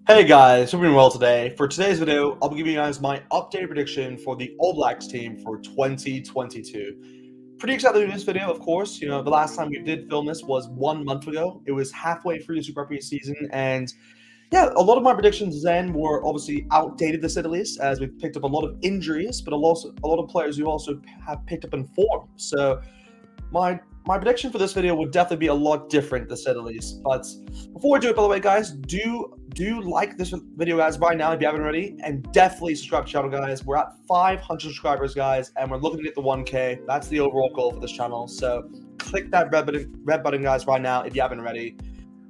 Hey guys, hope you're doing well today. For today's video, I'll be giving you guys my updated prediction for the All Blacks team for 2022. Pretty excited to do this video, of course. You know, the last time we did film this was 1 month ago. It was halfway through the Super Rugby season, and yeah, a lot of my predictions then were obviously outdated, to say the least, as we've picked up a lot of injuries, but also a lot of players who also have picked up in form. So my prediction for this video would definitely be a lot different, to say the least. But before we do it, by the way, guys, do like this video, guys, right now if you haven't already, and definitely subscribe to the channel, guys. We're at 500 subscribers, guys, and we're looking to get the 1K. That's the overall goal for this channel. So click that red button, guys, right now if you haven't already.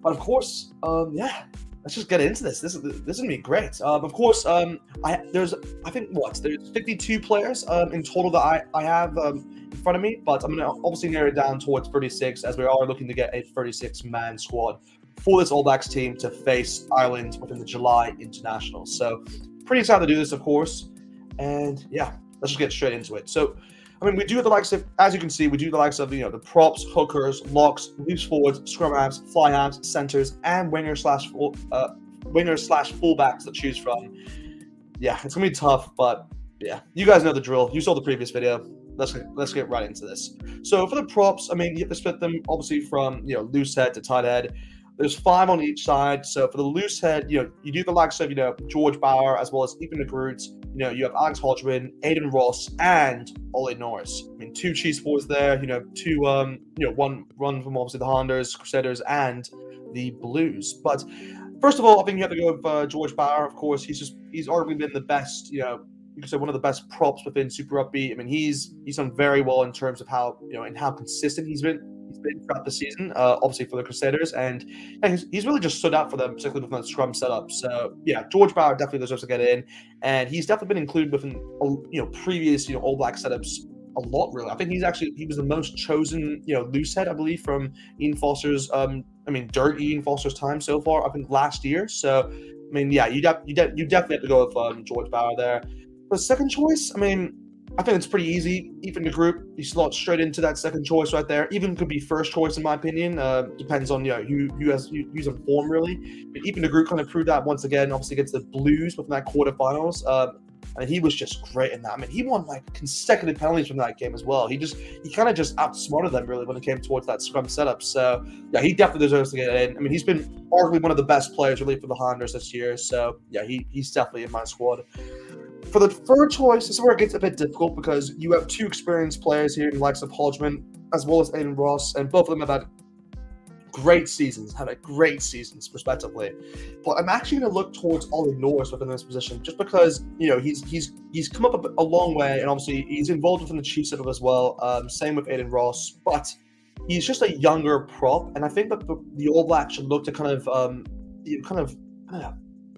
But of course, yeah, let's just get into this. This is gonna be great. Of course, there's 52 players in total that I have in front of me, but I'm gonna obviously narrow it down towards 36, as we are looking to get a 36-man squad for this All Blacks team to face Ireland within the July international. So pretty excited to do this, of course, and yeah, let's just get straight into it. So I mean, we do have the likes of, as you can see, we do the likes of, the props, hookers, locks, loose forwards, scrum halves, fly halves, centers, and winger slash fullbacks to choose from. Yeah, it's gonna be tough, but yeah, you guys know the drill. You saw the previous video. Let's get right into this. So for the props, I mean, you have to split them obviously from loose head to tight head. There's 5 on each side. So for the loose head, you do the likes of George Bauer, as well as Ethan de Groot. You have Alex Hodgman, Aiden Ross, and Ollie Norris. I mean, 2 Chiefs forwards there. Two one from obviously the Highlanders, Crusaders, and the Blues. But first of all, I think you have to go with George Bauer. Of course, he's arguably been the best. You could say one of the best props within Super Rugby. I mean, he's done very well in terms of how and how consistent he's been throughout the season. Obviously for the Crusaders, and he's really just stood out for them, particularly with that scrum setup. So yeah, George Bauer definitely deserves to get in, and he's definitely been included within previous All Black setups a lot. Really, I think he was the most chosen loose head, I believe, from Ian Foster's during Ian Foster's time so far. I think last year. So I mean, yeah, you definitely have to go with George Bauer there. For the second choice, I mean, I think it's pretty easy. Even the group, you slot straight into that second choice right there. Even could be first choice in my opinion. Depends on who's in form really. But even the group kind of proved that once again. Obviously against the Blues within that quarterfinals. And he was just great in that. I mean, he won like consecutive penalties from that game as well. He kind of just outsmarted them really when it came towards that scrum setup. So yeah, he definitely deserves to get in. I mean, he's been arguably one of the best players really for the Highlanders this year. So yeah, he's definitely in my squad. For the third choice, this is where it gets a bit difficult because you have 2 experienced players here in the likes of Hodgman as well as Aiden Ross, and both of them have had great seasons, respectively. But I'm actually going to look towards Ollie Norris within this position, just because he's come up a long way, and obviously he's involved within the Chiefs setup as well. Same with Aiden Ross, but he's just a younger prop, and I think that the All Blacks should look to kind of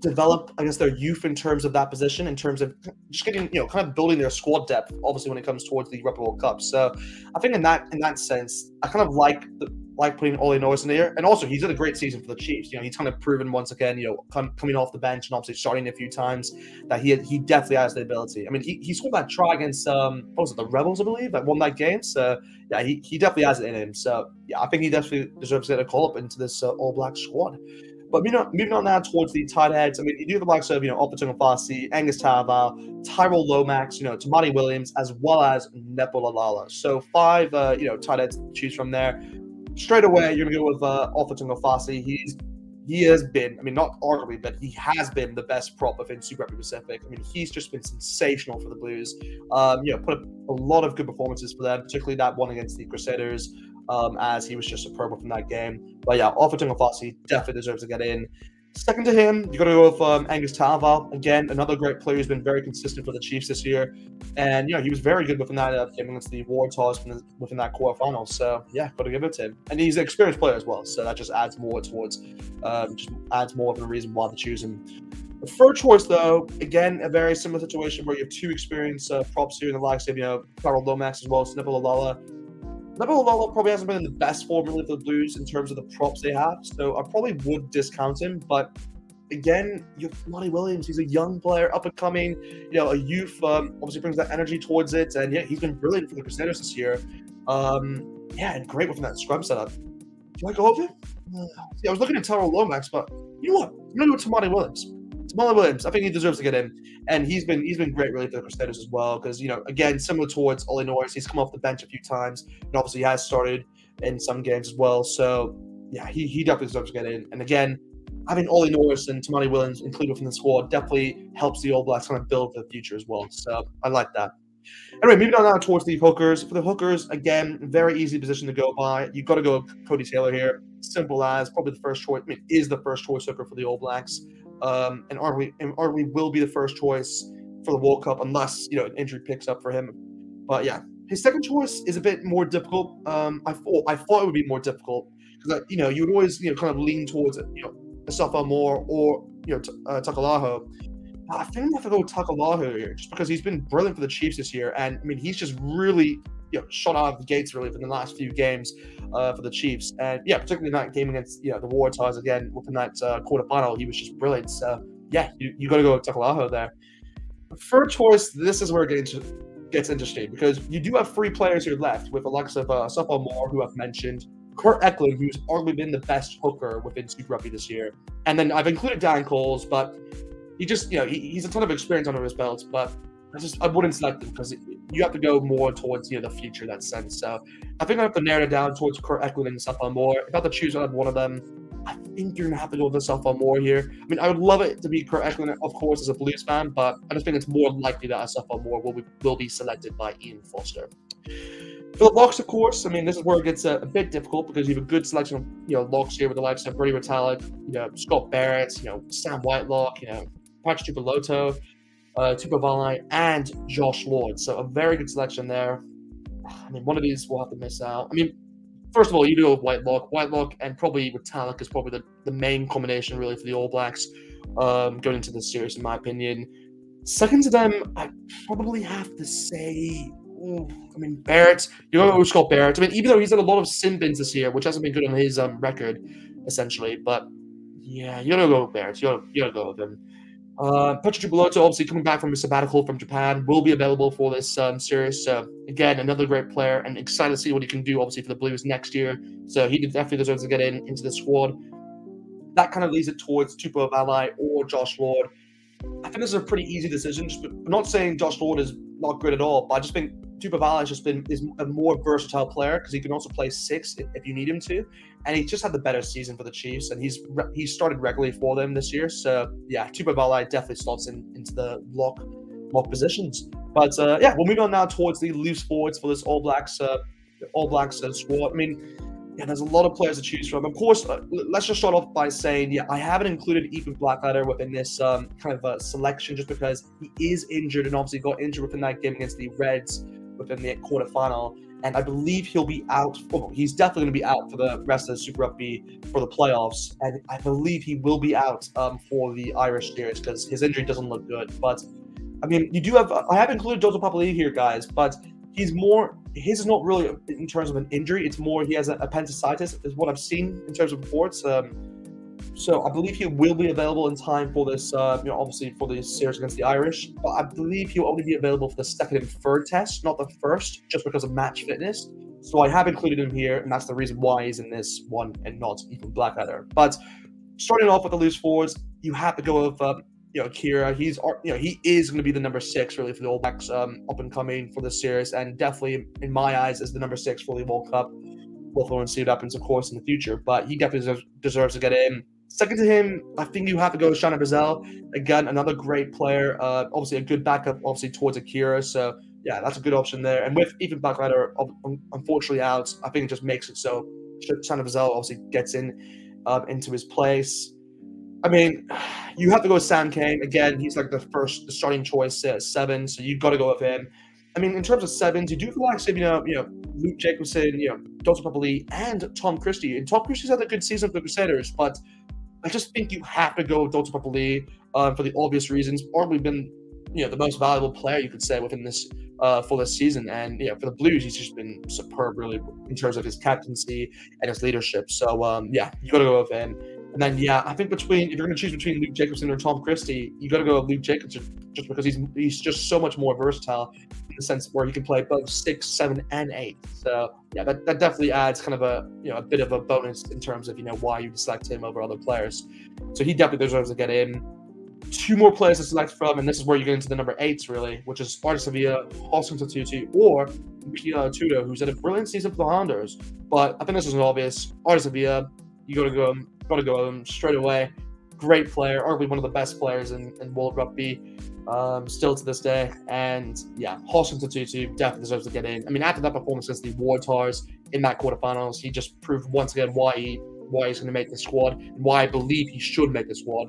develop, I guess, their youth in terms of that position, in terms of just getting, kind of building their squad depth, obviously, when it comes towards the Rugby World Cup. So I think in that sense, I kind of like putting Ollie Norris in there. And also, he's had a great season for the Chiefs. He's kind of proven once again, coming off the bench and obviously starting a few times, that he definitely has the ability. I mean, he scored that try against, what was it, the Rebels, I believe, that won that game. So yeah, he definitely has it in him. So yeah, I think he definitely deserves to get a call up into this All Black squad. But moving on now towards the tight heads, I mean, you do the likes of, Opportunity Fassi, Angus Taval, Tyrell Lomax, Tamati Williams, as well as Nepo Lalala. So 5, tight heads to choose from there. Straight away, you're going to go with Opportunity Fassi. He has been, I mean, not arguably, but he has been the best prop within Super Rugby Pacific. I mean, he's just been sensational for the Blues. Put up a lot of good performances for them, particularly that one against the Crusaders. As he was just superb from that game. But yeah, Opportunity Fassi definitely deserves to get in. Second to him, you got to go with Angus Taval. Again, another great player who's been very consistent for the Chiefs this year. And, he was very good within that game against the Waratahs within that quarterfinal. So, yeah, got to give it to him. And he's an experienced player as well. So that just adds more towards, just adds more of a reason why to choose him. The third choice, though, again, a very similar situation where you have 2 experienced props here in the likes of, Tyrell Lomax as well as Nepo Lalala. Nepo Lalala probably hasn't been in the best form really for the Blues in terms of the props they have, so I probably would discount him. But again, you have Monty Williams. He's a young player, up and coming, a youth. Obviously brings that energy towards it, and yeah, he's been brilliant for the Crusaders this year. And great within that scrum setup. Do I go with him? See, I was looking at Tyrell Lomax, but you know what? I'm gonna go with Tamale Williams. Tamale Williams, I think he deserves to get in, and he's been great really for the Crusaders as well. Because again, similar towards Ollie Norris, he's come off the bench a few times, and obviously he has started in some games as well. So yeah, he definitely deserves to get in. And again, having Ollie Norris and Tamale Williams included within the squad definitely helps the All Blacks kind of build for the future as well. So I like that. Anyway, moving on now towards the hookers. For the hookers, again, very easy position to go by. You've got to go Cody Taylor here. Simple as, probably the first choice. I mean, is the first choice hooker for the All Blacks. And arguably will be the first choice for the World Cup unless, an injury picks up for him. But yeah, his second choice is a bit more difficult. I thought it would be more difficult because, you would always, kind of lean towards it, Asaf Moore or, Takalaho. I think I have to go with Takalaho here just because he's been brilliant for the Chiefs this year. And, I mean, he's just really, shot out of the gates really in the last few games for the Chiefs. And, yeah, particularly that game against, the Waratahs again within that quarterfinal, he was just brilliant. So, yeah, you got to go with Takalaho there. Third choice, this is where it gets interesting because you do have 3 players here left with the likes of Asaf Moore, who I've mentioned, Kurt Eklund, who's arguably been the best hooker within Super Rugby this year. And then I've included Dan Coles, but he just, he's a ton of experience under his belt, but I wouldn't select him because you have to go more towards, the future in that sense. So I think I have to narrow it down towards Kurt Eklund and Asaf Moore. If I have to choose one of them, I think you're going to have to go with Asaf Moore here. I mean, I would love it to be Kurt Eklund, of course, as a Blues fan, but I just think it's more likely that Asaf Moore will be selected by Ian Foster. For the locks, of course, I mean, this is where it gets a bit difficult because you have a good selection of, locks here with the likes of Brady Retallick, Scott Barrett, Sam Whitelock, Patrick Tupoloto, Tupa Valai, and Josh Lord. So a very good selection there. I mean, one of these will have to miss out. I mean, first of all, you do with Whitelock, and probably Retallick is probably the main combination really for the All Blacks going into this series, in my opinion. Second to them, I probably have to say, Barrett. You know who's called Barrett. I mean, even though he's had a lot of sin bins this year, which hasn't been good on his record, essentially. But yeah, you gotta go with Barrett. You gotta go with him. Patrick Tupoloto, obviously coming back from a sabbatical from Japan, will be available for this series. So again, another great player, and excited to see what he can do, obviously, for the Blues next year. So he definitely deserves to get into the squad. That kind of leads it towards Tupa Valai or Josh Lord. I think this is a pretty easy decision. I'm not saying Josh Lord is not good at all, but I just think Tupa Valai is a more versatile player because he can also play 6 if you need him to, and he's just had the better season for the Chiefs, and he's started regularly for them this year. So yeah, Tupa Valai definitely slots into the lock positions. But yeah, we'll move on now towards the loose forwards for this All Blacks squad. I mean, yeah, there's a lot of players to choose from. Of course, let's just start off by saying, yeah, I haven't included Ethan Blackadder within this kind of selection just because he is injured and obviously got injured within that game against the Reds within the quarterfinal. And I believe he'll be out. Well, he's definitely going to be out for the rest of the Super Rugby for the playoffs. And I believe he will be out for the Irish series because his injury doesn't look good. But, I mean, I have included Joseph Papali'i here, guys, but his is not really in terms of an injury. It's more he has appendicitis, is what I've seen in terms of reports. So I believe he will be available in time for this, obviously for the series against the Irish. But I believe he'll only be available for the second and third test, not the first, just because of match fitness. So I have included him here, and that's the reason why he's in this one and not Ethan Blackadder. But starting off with the loose forwards, you have to go with Kira. He is going to be the number 6 really for the All Blacks up and coming for this series, and definitely in my eyes is the number 6 for the World Cup. We'll go and see what happens, of course, in the future. But he definitely deserves to get in. Second to him, I think you have to go with Shana Brazil. Again, another great player. Obviously, a good backup, obviously, towards Akira. So, yeah, that's a good option there. And with Ethan Blackadder, unfortunately, out, I think it just makes it so Shana Brazil obviously gets into his place. I mean, you have to go with Sam Cane. Again, he's like the starting choice at 7, so you've got to go with him. I mean, in terms of 7s, you do feel like, Luke Jacobson, Dalton Papali'i, and Tom Christie. And Tom Christie's had a good season for the Crusaders, but I just think you have to go with Dalton Papali'i for the obvious reasons. Arguably been, the most valuable player you could say within this for this season, and for the Blues, he's just been superb, really, in terms of his captaincy and his leadership. So yeah, you got to go with him. And then yeah, I think if you're going to choose between Luke Jacobson or Tom Christie, you got to go with Luke Jacobson just because he's just so much more versatile. the sense where he can play both 6, 7, and 8. So yeah, that definitely adds kind of a a bit of a bonus in terms of why you select him over other players. So he definitely deserves to get in. Two more players to select from, and this is where you get into the number 8s really, which is Artis Sevilla, Hosking Tutu, or Miguel Tudo, who's had a brilliant season for the Highlanders. But I think this is obvious. Artis Sevilla, you gotta go straight away. Great player, arguably one of the best players in World Rugby, still to this day. And yeah, Hosking Tutu definitely deserves to get in. I mean, after that performance against the Waratahs in that quarterfinals, he just proved once again why he's going to make the squad, and why I believe he should make the squad.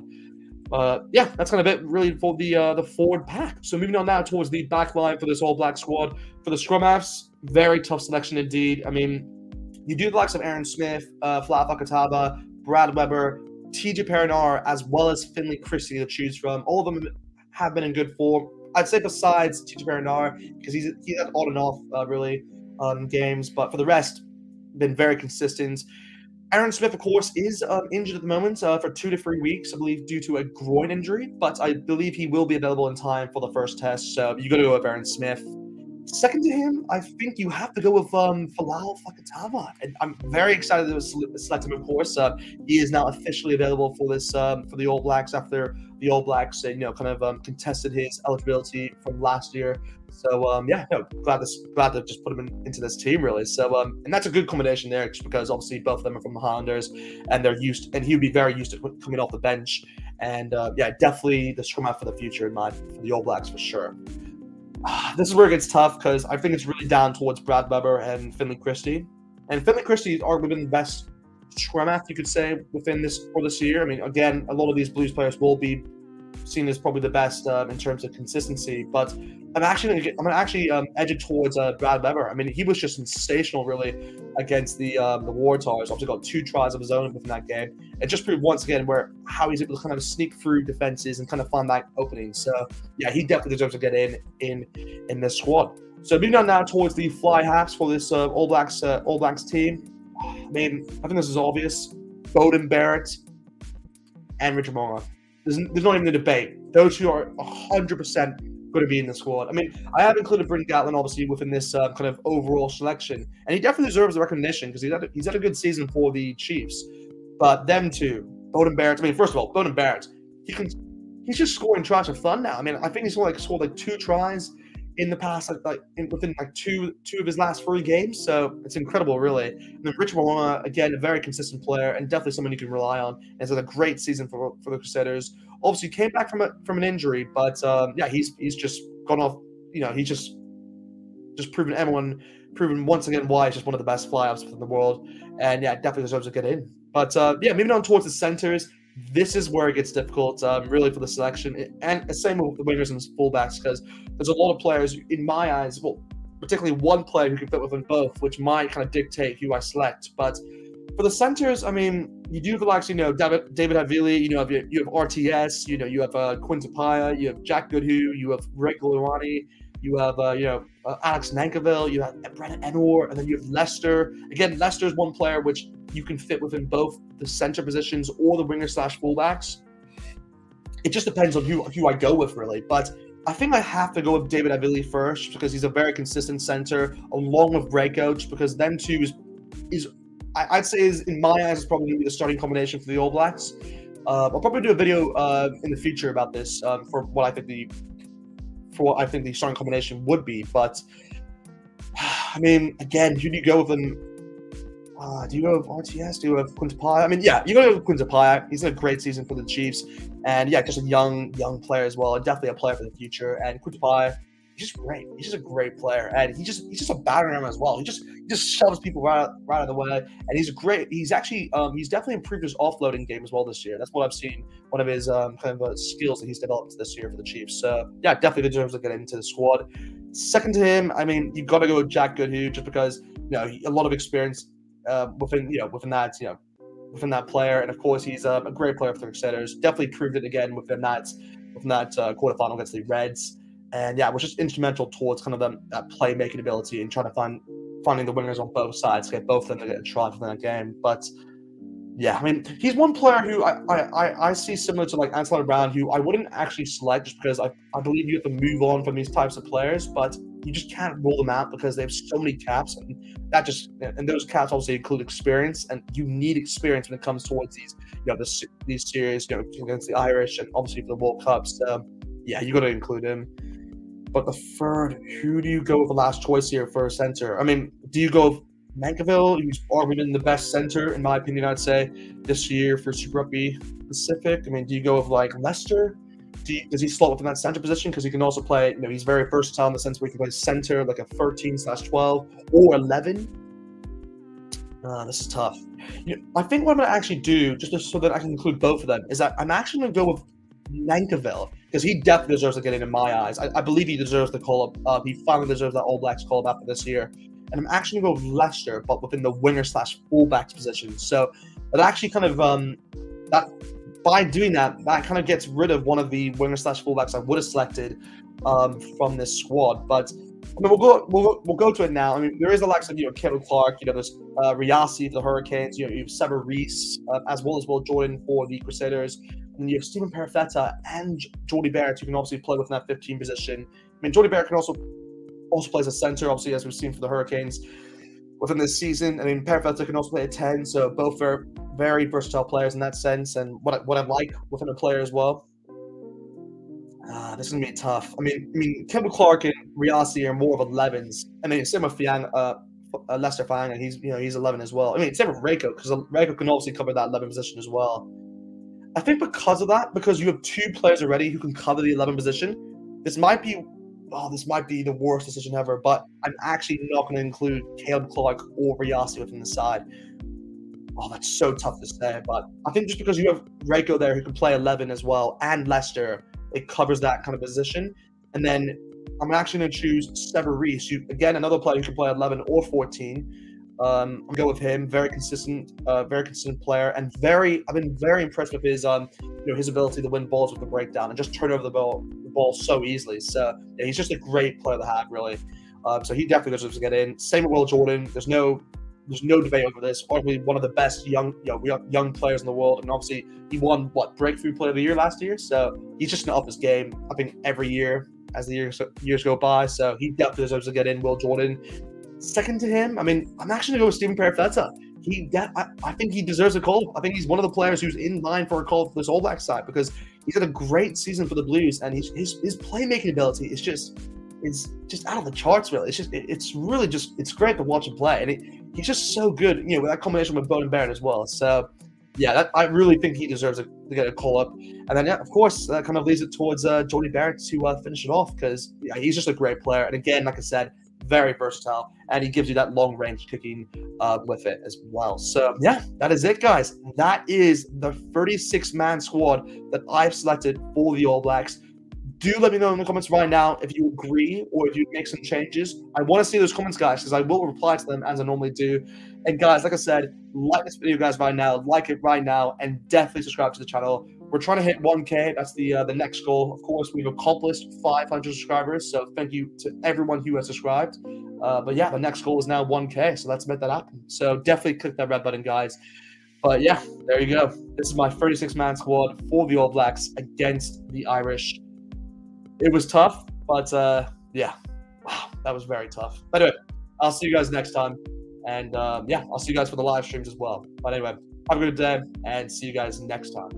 Yeah, that's kind of it really for the forward pack. So moving on now towards the back line for this All Black squad. For the scrum halves, very tough selection indeed. I mean, you do the likes of Aaron Smith, Flat Fakatava, Brad Weber, TJ Perinar, as well as Finley Christie to choose from. All of them have been in good form. I'd say besides TJ Perinar, because he's had on and off really games, but for the rest, been very consistent. Aaron Smith, of course, is injured at the moment for 2 to 3 weeks, I believe, due to a groin injury. But I believe he will be available in time for the first test. So you got to go with Aaron Smith. Second to him, I think you have to go with Falal Fakatava. And I'm very excited to select him, of course. He is now officially available for this for the All Blacks after the All Blacks kind of contested his eligibility from last year. So yeah, no, glad to just put him into this team really. So and that's a good combination there, just because obviously both of them are from the Highlanders, and he would be very used to coming off the bench. And yeah, definitely the scrum half for the future in mind for the All Blacks for sure. This is where it gets tough, because I think it's really down towards Brad Weber and Finley Christie. And Finley Christie has arguably been the best scrum half, you could say, within this year. I mean, again, a lot of these Blues players will be seen as probably the best in terms of consistency. But I'm actually edge it towards Brad Weber. I mean, he was just sensational, really, against the Waratahs. Obviously, got 2 tries of his own within that game. It just proved once again how he's able to kind of sneak through defenses and kind of find that opening. So yeah, he definitely deserves to get in this squad. So moving on now towards the fly halves for this All Blacks team. I mean, I think this is obvious. Beauden Barrett and Richard Mo'unga. There's not even a debate. Those two are 100% going to be in the squad. I mean, I have included Bryn Gatland, obviously, within this kind of overall selection. And he definitely deserves the recognition, because he's had a good season for the Chiefs. But them two, Beauden Barrett, I mean, first of all, Beauden Barrett, he's just scoring tries for fun now. I mean, I think he's scored 2 tries in the past, within two of his last 3 games. So it's incredible, really. And then Richard Mo'unga, again, a very consistent player and definitely someone you can rely on. And has had a great season for the Crusaders. Obviously, came back from an injury, but yeah, he's just gone off. He's just proven once again why he's just one of the best fly-ups in the world. And yeah, definitely deserves to get in. But yeah, moving on towards the centers. This is where it gets difficult, really, for the selection, and the same with the wingers and fullbacks, because there's a lot of players, in my eyes, well, particularly one player who can fit within both, which might kind of dictate who I select. But for the centers, I mean, you do the likes, David Havili, you have RTS, you have Quinn Tapia, you have Jack Goodhue, you have Greg Goluani, you have Alex Nankivell, you have Brennan Enor, and then you have Lester. Again, Lester's one player which you can fit within both the center positions or the winger/fullbacks. It just depends on who I go with, really. But I think I have to go with David Havili first, because he's a very consistent center, along with breakouts, because them two I'd say in my eyes is probably going to be the starting combination for the All Blacks. I'll probably do a video in the future about this for what I think the starting combination would be. But I mean, again, who do you go with them? Do you go with RTS? Do you have Quinn Tapia? I mean, yeah, you go with Quinn Tapia. He's had a great season for the Chiefs, and yeah, just a young player as well, and definitely a player for the future. And Quinn Tapia, he's just great. He's just a great player, and he's just a battering ram as well. He just shoves people right out of the way, and he's great. He's actually he's definitely improved his offloading game as well this year. That's what I've seen. One of his kind of skills that he's developed this year for the Chiefs. So yeah, definitely deserves to get into the squad. Second to him, I mean, you've got to go with Jack Goodhue, just because a lot of experience within that player, and of course he's a great player for the Crusaders. Definitely proved it again within that quarterfinal against the Reds. And yeah, was just instrumental towards kind of that playmaking ability and trying to finding the winners on both sides to get both of them to get a try for that game. But yeah, I mean, he's one player who I see similar to like Antoine Brown, who I wouldn't actually select just because I believe you have to move on from these types of players. But you just can't rule them out because they have so many caps, and those caps obviously include experience, and you need experience when it comes towards these series, against the Irish and obviously for the World Cup. So yeah, you got to include him. But the third, who do you go with the last choice here for a center? I mean, do you go with Mankiewicz, who's arguably been the best center, in my opinion, I'd say, this year for Super Rugby Pacific? I mean, do you go with, like, Leicester? Does he slot within that center position? Because he can also play, he's very versatile in the sense where he can play center, like a 13/12 or 11. This is tough. I think what I'm going to actually do, just so that I can include both of them, is that I'm actually going to go with Mankiewicz, because he definitely deserves to get in my eyes. I believe he deserves the call-up. He finally deserves that All Blacks call-up after this year. And I'm actually going to go with Leicester, but within the winger/fullbacks position. So it actually kind of that by doing that kind of gets rid of one of the winger/fullbacks I would have selected from this squad. But I mean, we'll go to it now. I mean, there is the likes of Caleb Clark, there's Riasi for the Hurricanes, you have Sever Reese, as well as Will Jordan for the Crusaders. And you have Stephen Perifetta and Jordy Barrett, who can obviously play within that 15 position. I mean, Jordy Barrett can also plays a center, obviously, as we've seen for the Hurricanes within this season. I mean, Perifetta can also play a 10, so both are very versatile players in that sense, and what I like within a player as well. This is going to be tough. I mean, Kevin Clark and Riasi are more of 11s. I mean, same with Lester Fang, and he's 11 as well. I mean, same with Reiko, because Reiko can obviously cover that 11 position as well. I think because of that, because you have two players already who can cover the 11 position, this might be the worst decision ever, but I'm actually not going to include Caleb Clark or Riasi within the side. Oh, that's so tough to say, but I think just because you have Reiko there who can play 11 as well, and Leicester, it covers that kind of position. And then I'm actually going to choose Sever Reese, again, another player who can play 11 or 14. I'm going to go with him. Very consistent player, and I've been very impressed with his his ability to win balls with the breakdown and just turn over the ball so easily. So yeah, he's just a great player to have, really. So he definitely deserves to get in. Same with Will Jordan. There's no debate over this. Arguably one of the best young players in the world, and obviously he won Breakthrough Player of the Year last year. So he's just going to up his game, I think, every year as the years go by. So he definitely deserves to get in. Will Jordan. Second to him, I mean, I'm actually going to go with Stephen Perifetta. I think he deserves a call. I think he's one of the players who's in line for a call for this All Black side, because he's had a great season for the Blues, and his playmaking ability is just out of the charts, really. It's really great to watch him play, and he's just so good, with that combination with Bowden Barrett as well. So yeah, I really think he deserves to get a call up. And then, yeah, of course, that kind of leads it towards Jordy Barrett to finish it off, because he's just a great player. And again, like I said, very versatile, and he gives you that long-range kicking with it as well. So, yeah, that is it, guys. That is the 36-man squad that I've selected for the All Blacks. Do let me know in the comments right now if you agree or if you make some changes. I want to see those comments, guys, because I will reply to them as I normally do. And, guys, like I said, like this video, guys, right now. Like it right now, and definitely subscribe to the channel. We're trying to hit 1K. That's the next goal. Of course, we've accomplished 500 subscribers, so thank you to everyone who has subscribed. But yeah, the next goal is now 1K, so let's make that happen. So definitely click that red button, guys. But yeah, there you go. This is my 36-man squad for the All Blacks against the Irish. It was tough, but yeah, wow, that was very tough. But anyway, I'll see you guys next time. And yeah, I'll see you guys for the live streams as well. But anyway, have a good day, and see you guys next time.